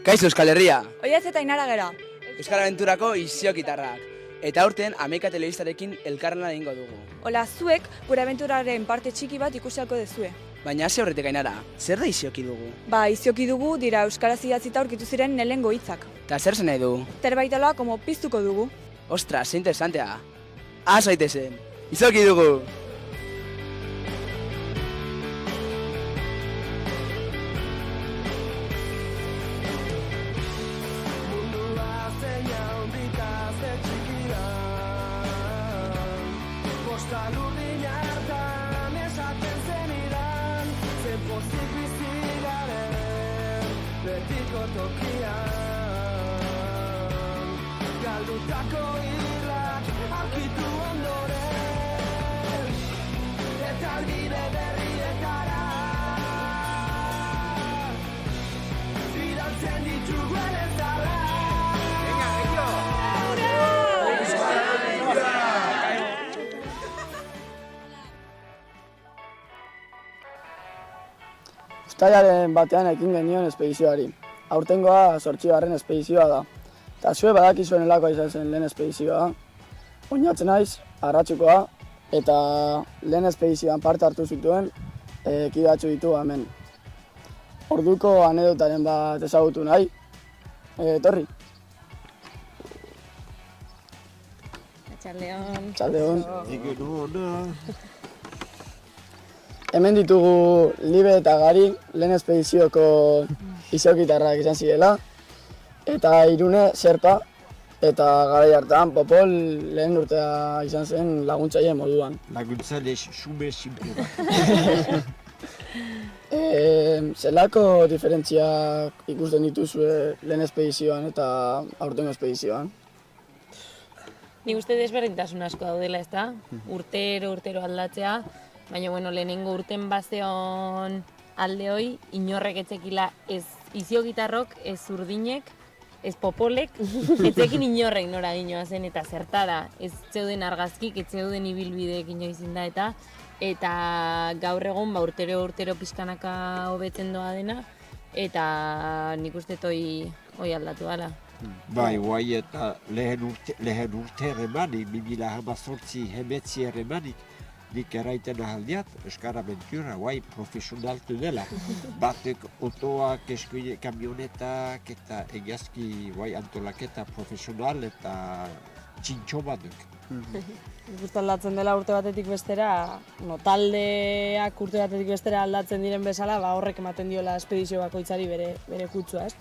Kaixo Euskal Herria! Oiatz eta Ainara gera. Euskal Abenturako izio gitarrak. Eta aurten Ameika telebistarekin elkarlana egingo dugu. Hola, zuek gure abenturaren parte txiki bat ikusiako dezue. Baina hasi horretik Ainara, zer da izioki dugu? Izioki dugu dira euskaraz idatzita aurkitu ziren lehenengo hitzak. Ta zer zen nahi du? Terbaitaloa como piztuko dugu. Ostras, ze interesantea. Zaitezen, izioki dugu! Galdutako hilak aurkitu ondoren eta albide berrietara bidaltzen ditugu elezala. Uztailaren batean ekin genion espedizioari. Aurtengoa 8. espedizioa da. Eta zue badakizuen helakoa izan zen lehen espedizioa. Oinatzen naiz, Arratxukoa, eta lehen espedizioan parte hartu zituen kidatzu ditu hemen. Orduko anedotaren bat ezagutu nahi. Etorri. Txaldeon. Txaldeon. Hemen ditugu Libe eta Gari lehen espedizioko iziokitarrak izan zirela. Eta Irune, Serpa, eta garai hartan Popol lehen urtea izan zen laguntzaile moduan. Laguntzaile xume simple bat. Zelako diferentziak ikusten dituzue lehen espedizioan eta aurtengo espedizioan? Nik uste desberdintasun asko daudela, ezta? Urtero aldatzea, baina lehenengo urten bazeon alde hoi, inorrek etzekila ez izio gitarrok, ez urdinek, ez Popolek, etzekin inorrek nora ginoa zen eta zertara. Ez zeuden argazkik, ez zeuden ibilbideek inoizin da eta gaur egon urtero pixkanaka hobetzen doa dena eta nik uste hoi aldatu dela. Bai, guai eta lehen urte erremanik, 2018 erremanik, nik eraiten ahaldiat, Euskal Abentura, guai, profesionaltu dela. Batek otoak, kamionetak eta egazki guai antolaketa profesional eta txintxo bat duk. Nik aldatzen dela urte batetik bestera, taldeak urte batetik bestera aldatzen diren bezala, horrek ematen diola espedizio bakoitzari bere kutsua, ez?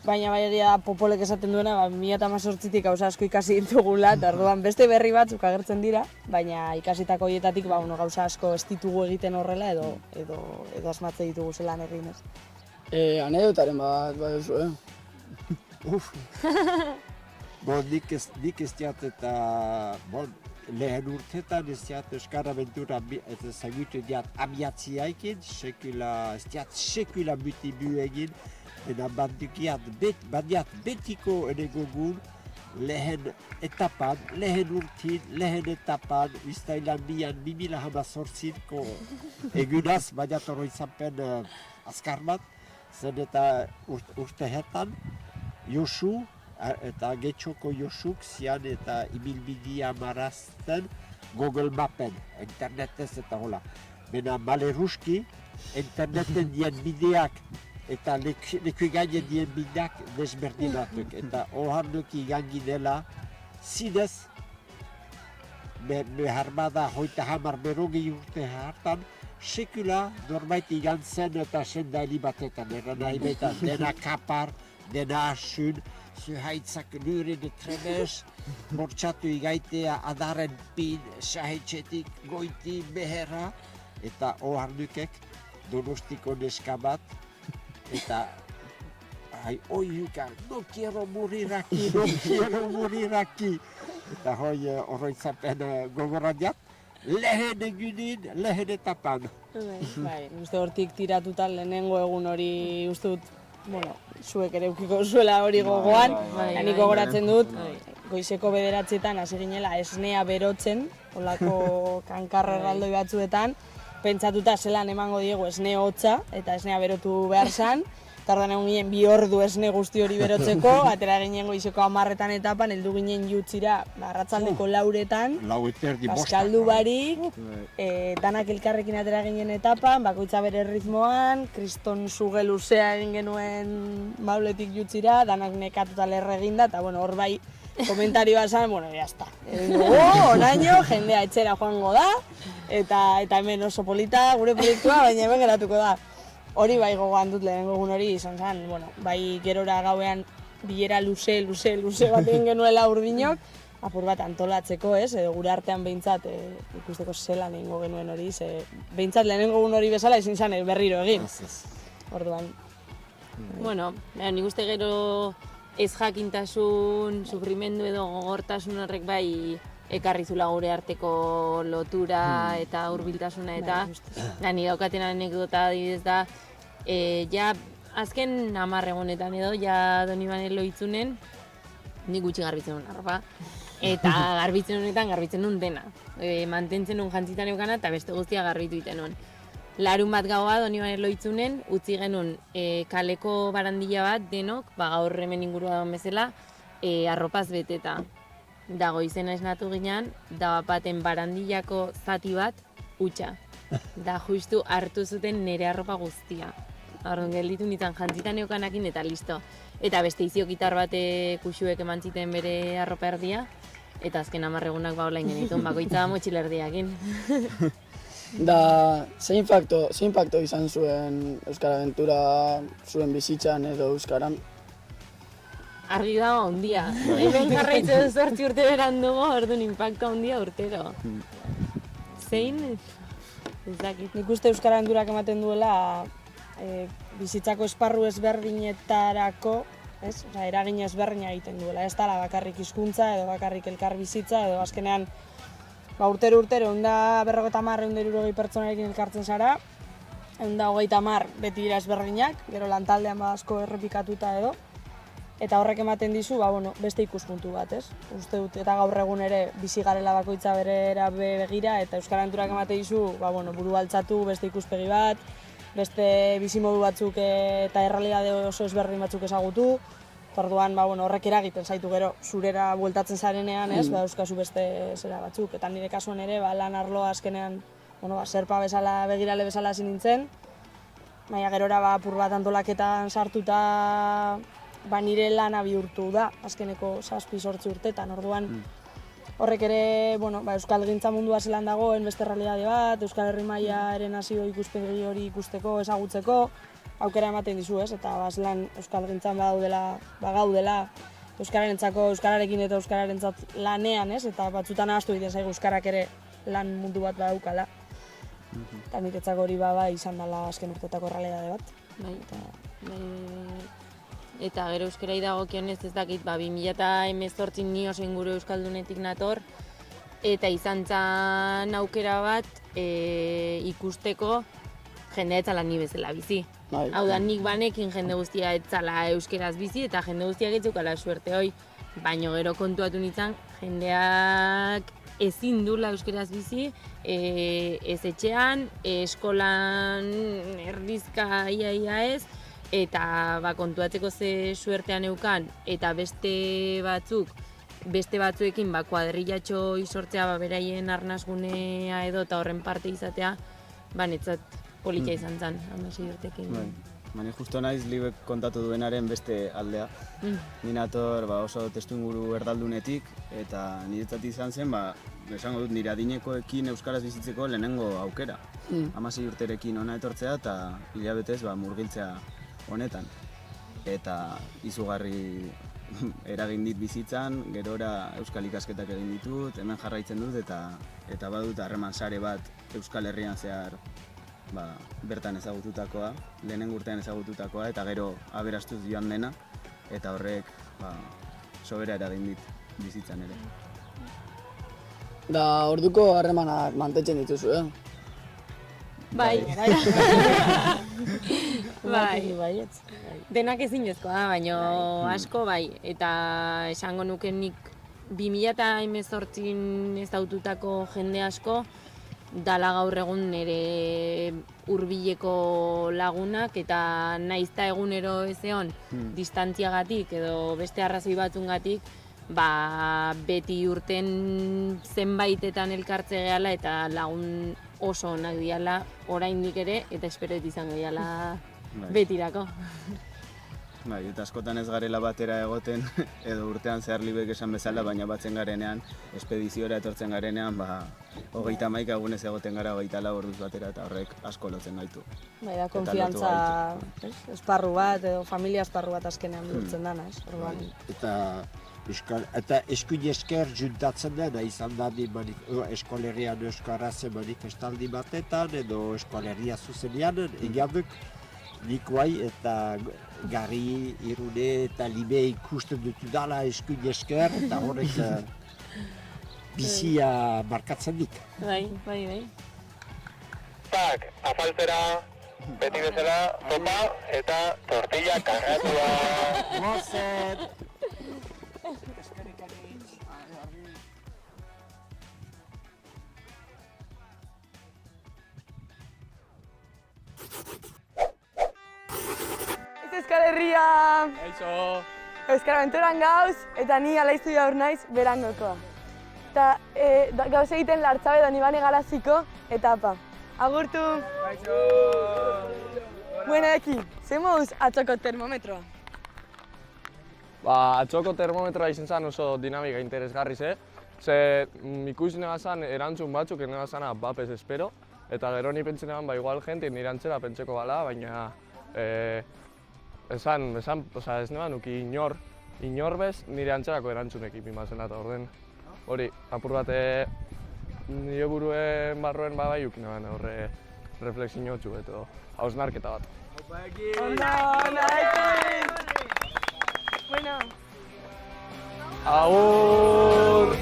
Baina bai egia da Popolek esaten duena, 2018tik gauza asko ikasi ditugula, eta orduan beste berri batzuk agertzen dira, baina ikasitako horietatik gauza asko ez ditugu egiten horrela edo asmatze ditugu zelan egin, ez? Anedotaren bat baduzu, Nik ez diat eta lehen urtetan ez diat Euskal Abentura zagutu diat abiatziaikin, ez diat sekula mutibu egin, eta badiat betiko enegogun lehen etapan, lehen urtin, lehen etapan, Uztailan 2018ko egunaz, baina toro izanpen azkar bat, zen eta urtehetan, Josu, eta Getxoko Josuk zian eta ibilbidia marazten Google Mapen, internetez eta hola. Bena maleruski, interneten dien bideak eta leku gainen dien bideak desberdinatuk. Eta oharnuk igangi dela, zinez, behar bada hoita hamar berogei urte hartan, sekula norbait igan zen eta sendaili batetan. Eran nahi betan, dena kapar, dena asun, zuhaitzak luren trebez, bortxatu igaitea adaren pin, sahetxetik goiti beherra, eta oharnukek Donostiko neska bat, eta no quiero morir aquí, eta horroitzapen gogorradiat, lehen egunin, lehen etapan. Bai, uste hortik tiratuta lehenengo egun hori uste dut, zuek ere ukiko zuela hori gogoan, nik gogoratzen dut, goizeko 9etan hasi ginela esnea berotzen, olako kankarra erraldoi batzuetan, pentsatuta zelan emango diegu esne hotza, eta esnea berotu behar zan, eta eta orduan egon ginen 2 ordu esne guzti hori berotzeko, atera ginen goizeko 10etan etapan, heldu ginen jutzira, arratsaldeko 4etan, Lau eterdi bosta. paskaldu barik, danak elkarrekin atera ginen etapan, bakoitza bere ritmoan, kriston suge luzea egin genuen mauletik jutzira, danak nekatuta lerre eginda, eta bueno, hor bai, komentarioa esan, bueno, jazta. Onaino, jendea etxera joango da, eta hemen oso polita, gure proiektua, baina hemen geratuko da. Hori bai gogoan dut lehenengo egun hori izan zen, bueno, bai gerora gauean bilera luze bat egin genuela Urdinok, apur bat antolatzeko, ez, edo gure artean behintzat ikusteko zelan egingo genuen hori, ze behintzat lehenengo egun hori bezala ezin zen berriro egin. Orduan. Bueno, nik uste gero ez jakintasun, sufrimendu edo gogortasun horrek bai ekarri zula gure arteko lotura eta hurbiltasuna eta ni daukaten anekdota adibidez da ja azken 10 egunetan edo ja Donibane loitzunen nik gutxi garbitzen nuen arropa eta garbitzen nuen dena. Mantentzen nuen jantzitan eukana eta beste guztia garbitu iten nuen. Larun bat gaua Donibane loitzunen utzi genuen kaleko barandilla bat denok, gaur hemen ingurua dagoen bezala, arropaz beteta. Dago izena esnatu ginean, da baten barandillako zati bat utxa. Da justu hartu zuten nire arropa guztia. Orduan gelditu nintzen jantzitan eukanakin eta listo. Eta beste iziokitar bate kuxuek eman ziten bere arropa erdia, eta azken 10 egunak baula genitun, bakoitza motxila erdiakin. Da, zein impacto izan zuen Euskal Aventura zuen bizitzan edo Euskaran? Argi dago handia. Hemen jarraitzen 8 urte berandugo, orduan impacto handia urtero. Zein? Ez dakit. Nik uste Euskal Aventurak ematen duela bizitzako esparru ezberdinetarako, ez? Osea, eragin ezberdina egiten duela. Ez dela bakarrik hizkuntza edo bakarrik elkar bizitza edo azkenean urtero 150-160 pertsonarekin elkartzen zara, 130 beti dira ezberdinak, gero lantaldean asko errepikatuta edo, eta horrek ematen dizu, beste ikuspuntu bat, ez? Uste dut, eta gaur egun ere bizi garela bakoitza berera begira, eta Euskal Aventurak ematen dizu, buru altzatu, beste ikuspegi bat, beste bizimodu batzuk eta errealitate oso ezberdin batzuk ezagutu, orduan, horrek eragiten zaitu gero zurera bueltatzen zarenean, ez? Euskazu beste zera batzuk, eta nire kasuan ere, lan arloa azkenean, serpa bezala, begirale bezala hasi nintzen, baina gerora apur bat antolaketan sartuta nire lana bihurtu da, azkeneko 7-8 urtetan, orduan horrek ere, Euskal Gintza mundua zelan dagoen beste realitate bat, Euskal Herri mailaren hasio ikuspegi hori ikusteko, ezagutzeko, aukera ematen dizu, ez? Eta zelan Euskal Gintzan bagaudela Euskararekin eta Euskararentzat lanean, ez? Eta batzutan ahaztu egiten zaigu Euskarak ere lan mundu bat badaukala. Eta niretzako hori izan dela azken urtetako realitate bat. Eta gero euskarari dagokionez ez dakit, 2018 ni oso inguru euskaldunetik nator, eta izan zen aukera bat ikusteko jendea etzala ni bezala bizi. Hau da, nik banekin jende guztia etzala euskeraz bizi eta jende guztiak etzukala suerte hoi, baino gero kontuatu nintzen jendeak ezin dula euskeraz bizi, ez etxean, eskolan erdizka ia ez, eta kontuatzeko ze suertean eukan, eta beste batzuekin kuadrillatxo izortzea beraien arnasgunea edo eta horren parte izatea, netzat politia izan zen, 16 urtekin. Ni justo naiz Libek kontatu duenaren beste aldea. Ni nator oso testuinguru erdaldunetik, eta niretzat izan zen, esango dut nire adinekoekin euskaraz bizitzeko lehenengo aukera. 16 urterekin hona etortzea eta hilabetez murgiltzea honetan. Eta izugarri eragin dit bizitzan, gerora euskal ikasketak egin ditut, hemen jarraitzen dut eta badut harreman sare bat Euskal Herrian zehar bertan ezagututakoa, lehenengo urtean ezagututakoa, eta gero aberastuz joan dena, eta horrek sobera eragin dit bizitzan ere. Da, orduko harremanak mantentzen dituzu, Bai. Denak ezinezkoa da, baina asko bai, eta esango nuke nik 2018 ezaututako jende asko, dala gaur egun nire hurbileko lagunak eta naizta egunero ez egon distantziagatik edo beste arrazoi batzungatik, beti urten zenbaitetan elkartze gehala eta lagun oso onak diala oraindik ere eta espero dut izango diala betirako. Bai, eta askotan ez garela batera egoten, edo urtean zehar Libek esan bezala, baina batzen garenean, espediziora etortzen garenean, 31 egunez egoten gara 24 orduz batera, eta horrek asko lotzen gaitu. Bai, da konfiantza esparru bat, edo familia esparru bat azkenean bihurtzen dana, ez? Eta eskuin esker juntatzen dena izan da eskolerrian euskaraz manifestaldi batetan, edo eskolerria zuzenean, egian duk, nik guai eta Gari, Irune eta Libe ikusten dutu dala eskuin esker, eta horrek bizia markatzen dit. Bai. Tak, afaltzera, beti bezala, sopa eta tortilla karratua. Gozet! Euskal Herria! Aixo! Euskal Aventuran gauz, eta ni alaiztu jaur naiz berangokoa. Eta gauz egiten Lartzabe da Ibane Galaziko etapa. Agurtu! Aixo! Bueno, zein moduz atzoko termometroa? Atzoko termometroa izan zen oso dinamika interesgarri ze ikusi nebazan erantzun batzuk nebazan bapes espero, eta gero ni pentsen eban igual jente nire antzera pentseko gala, baina ez neban uki inor bez nire antzerako erantzunekin bimazen eta orden. Hori, apur bat nire buruen barruen bai uki neban horre reflexiñotxu edo hausnarketa bat. Bueno. Agur!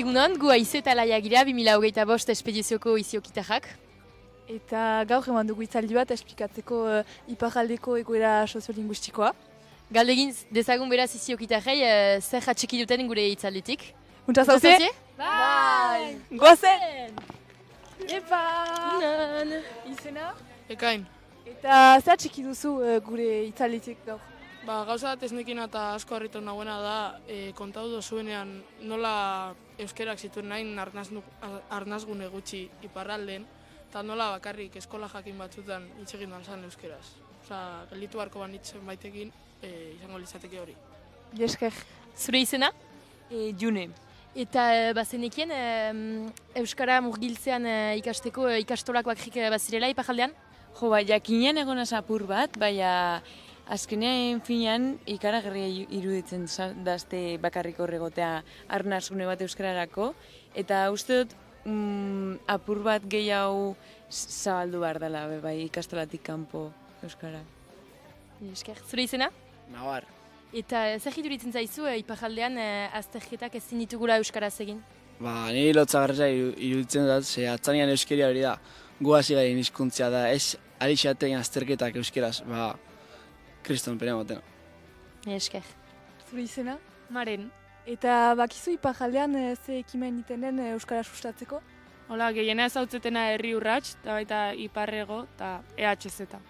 Egunon, gu Aize eta Laia gira 2025 espedizioko iziokitarrak. Eta gaur eman dugu hitzaldi bat esplikatzeko iparraldeko egoera soziolinguistikoa. Galdegin dezagun beraz iziokitarrei zer atxiki duten gure hitzalditik. Untsa zauze? Bai! Goazen! Epa! Izena? Ekain. Eta zer atxiki duzu gure hitzalditik gaur? Gauza bat ez nekina eta asko harritu nagoena da, kontatu dozuenean nola euskerak zituen nahi arnazgune gutxi iparralden, eta nola bakarrik eskola jakin batzutan hitz egin zan euskeraz. Gelditu beharko banitz baitekin izango litzateke hori. Esker. Zure izena? June. Eta bazenekien euskara murgiltzean ikasteko ikastolak bakrik bazirela iparraldean? Jo, jakinean egon apur bat, baina azkenean finean ikaragarria iruditzen dazte bakarrik horregotea arnazgune bat euskararako, eta uste dut apur bat gehiago zabaldu behar dela, bai, ikastolatik kanpo euskara. Esker. Zure izena? Nabar. Eta zer iduritzen zaizu iparraldean azterketak ezin ditugula euskaraz egin? Niri lotzagarria iruditzen dut, ze atzanean euskeria hori da. Gu hasi garen hizkuntzia da, ez ari xatein azterketak euskeraz, kriston pena batena. Esker. Zure izena? Maren. Eta bakizu iparraldean ze ekimen egiten den euskara sustatzeko? Hola, gehiena ezautzetena herri urrats, eta baita iparrego eta EHZ.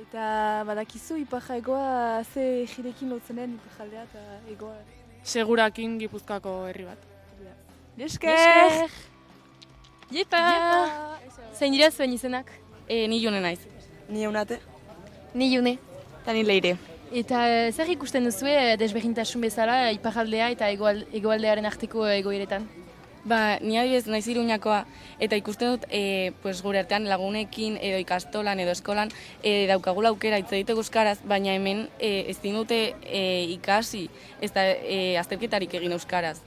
Eta badakizu iparra egoa ze egirekin lotzen den iparraldea eta egoa? Segurakin Gipuzkoako herri bat. Esker! Jepa! Zein dira zuen izenak? Ni June naiz. Ni Eunate. Ni June. Eta ni Leire. Eta zer ikusten duzue desberdintasun bezala iparraldea eta hegoaldearen arteko egoeretan? Ni adibidez naiz Iruñakoa, eta ikusten dut gure artean lagunekin edo ikastolan edo eskolan daukagula aukera hitz egiteko euskaraz, baina hemen ezin dute ikasi, ez da azterketarik egin euskaraz.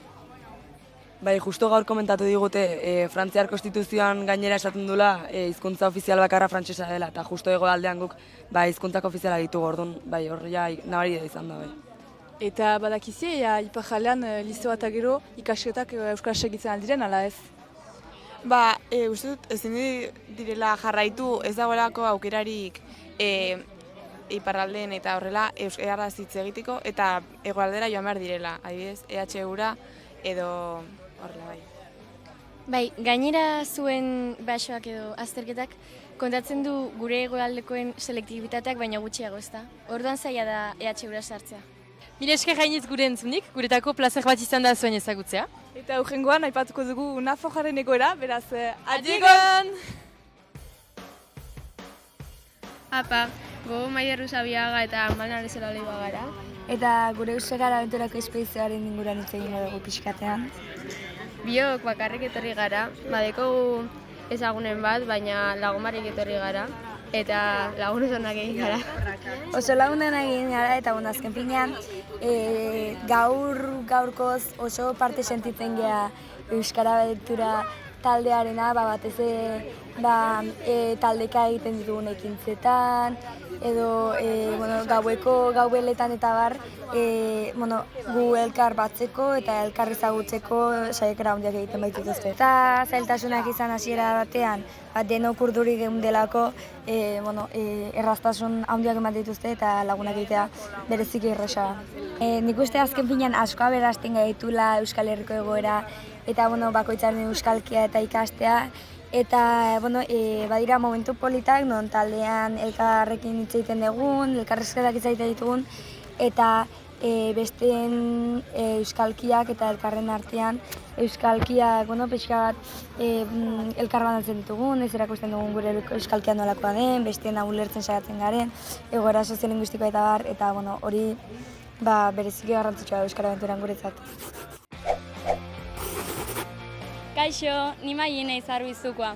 Bai, justo gaur komentatu digute, Frantziar Konstituzioan gainera esaten dula hizkuntza ofizial bakarra frantsesa dela, eta justo hegoaldean guk hizkuntzak ofiziala ditugu, orduan, bai, hor ja nabari izan da, bai. Eta badakizie, Iparraldean liceo eta gero ikasketak euskaraz segitzen aldiren, ala ez? Ba, uste dut ezin direla jarraitu ez dagoelako aukerarik Iparralden eta horrela euskaraz hitz egiteko eta hegoaldera joan behar direla, adibidez, EHU-ra edo horrela bai. Bai, gainera zuen basoak edo azterketak kontatzen du gure hegoaldekoen selektibitateak baina gutxiago, ezta? Orduan zaila da EHU-ra sartzea. Mila esker gainitz gure entzunik, guretako plazer bat izan da zuen ezagutzea. Eta urrengoan aipatuko dugu Nafojaren egoera, beraz, adiegon! Apa, gogo Maider Usabiaga eta Armaldan Arezela Leiba gara. Eta gure euskara abenturako espedizioaren inguruan hitz egingo dugu pixkatean. Biok bakarrik etorri gara, badekogu ezagunen bat, baina lagumarik etorri gara. Eta lagun onak egin gara. Oso lagunen egin gara eta azken finean gaurkoz oso parte sentitzen gea euskara abentura taldearena, batez taldeka egiten ditugun ekintzetan, edo gaueletan eta bar, gu elkar batzeko eta elkar ezagutzeko saiakera handiak egiten baitutuzte. Eta zailtasunak izan hasiera batean, denok urduri geundelako erraztasun handiak eman dituzte eta lagunak egitea bereziki erresa. Nik uste azken finean asko aberasten gaitula Euskal Herriko egoera eta bakoitzaren euskalkia eta ikastea. Eta badira momentu politak, non taldean elkarrekin hitz egiten dugun, elkarrezketak hitz egiten ditugun, eta besteen euskalkiak eta elkarren artean euskalkiak pixka bat elkar banatzen ditugun, ez erakusten dugun gure euskalkia nolakoa den, besteen ulertzen saiatzen garen, egoera soziolinguistikoa eta bar, eta hori bereziki garrantzitsua euskara abenturan guretzat. Kaixo, ni Maili naiz Arbizukoa.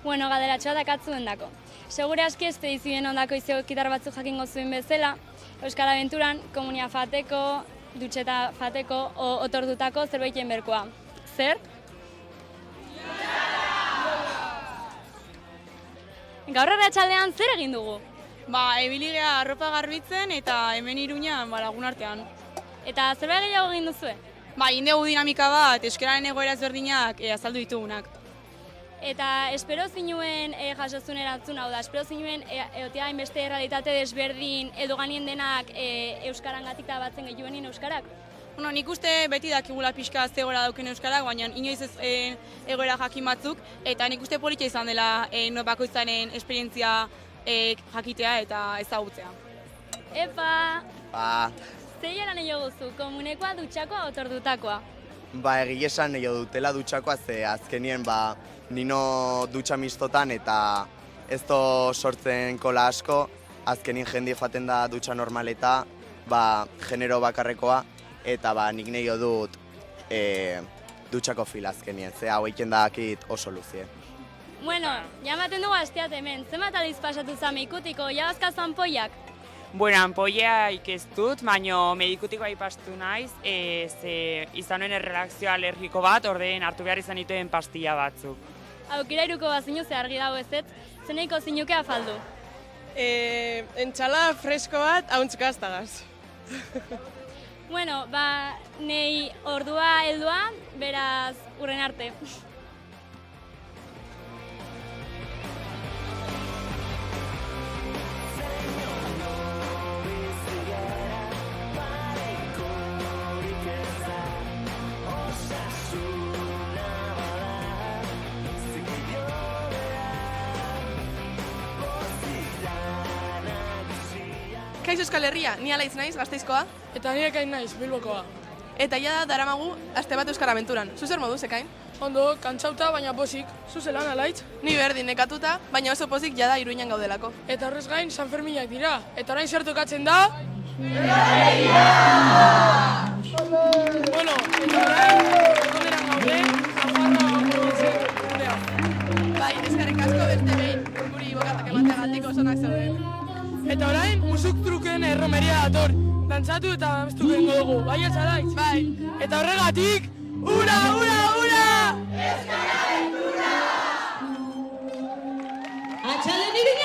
Galderatxoa dakatzuen dako. Segure aski espedizioen ondako izeokitar batzuk jakingo zuen bezala, Euskal Abenturan komunia fateko, dutxeta fateko, otordutako zerbaiten berkoa. Zer? Gaur arratsaldean zer egin dugu? Ebiligea arropa garbitzen eta hemen Iruñan lagun artean. Eta zerbait gehiago egin duzue? Indegu dinamika bat, euskararen egoera ezberdinak azaldu ditugunak. Eta espero zinuen jasozun erantzun hau da, espero zinuen eotea hainbeste errealitate desberdin edo ganien denak euskarangatik da batzen gehioenin euskarak? Nik uste beti dakigula pixka ze egoera dauken euskarak, baina inoiz ez egoera jakin batzuk, eta nik uste politia izan dela bakoitzaren esperientzia jakitea eta ezagutzea. Epa! Zei eran egin guzu, komunekoa, dutxakoa, otordutakoa? Egia esan egin dutela dutxakoa, ze azkenien nino dutxa mistotan eta ez do sortzen kola asko, azkenin jende faten da dutxa normaleta, genero bakarrekoa, eta nik nahi dut dutxako fila azkenien, ze hau eiken dakit oso luzie. Jamaten dugu asteat hemen, zenbat aldiz pasatu zame ikutiko, jabazka zanpoiak? Anpoia ikestut, baina medikutikoa ipastu naiz, izan nuen erreakzio alergiko bat, ordeen hartu behar izan dituen pastilla batzuk. Aukera iruko bazinu ze argi dago ez, zeneiko zinuke afaldu? Entxala fresko bat, hauntz gaztagaz. Nei ordua heldua, beraz urren arte. Kaixo Euskal Herria, ni Alaitz naiz, Gasteizkoa. Eta ni Ekain naiz, Bilbokoa. Eta ja daramagu aste bat Euskara Abenturan. Zu zer moduz, Ekain? Ondo, kantzauta, baina pozik. Zu zelan, Alaitz? Ni berdin nekatuta, baina oso pozik jada Iruñan gaudelako. Eta horrez gain, San Ferminak dira. Eta orain zer tokatzen da? Eta orain, egoneran gaude, Nafarroa gorritzen gurea. Eskerrik asko beste behin, guri bokarrak emateagatik oso onak zauden. Eta orain, musuk truken erromeria dator. Dantzatu eta abestu gengo dugu, bai Alaitz? Bai. Eta horregatik, ura, ura, ura! Euskara Abentura! Atxalen Iruña!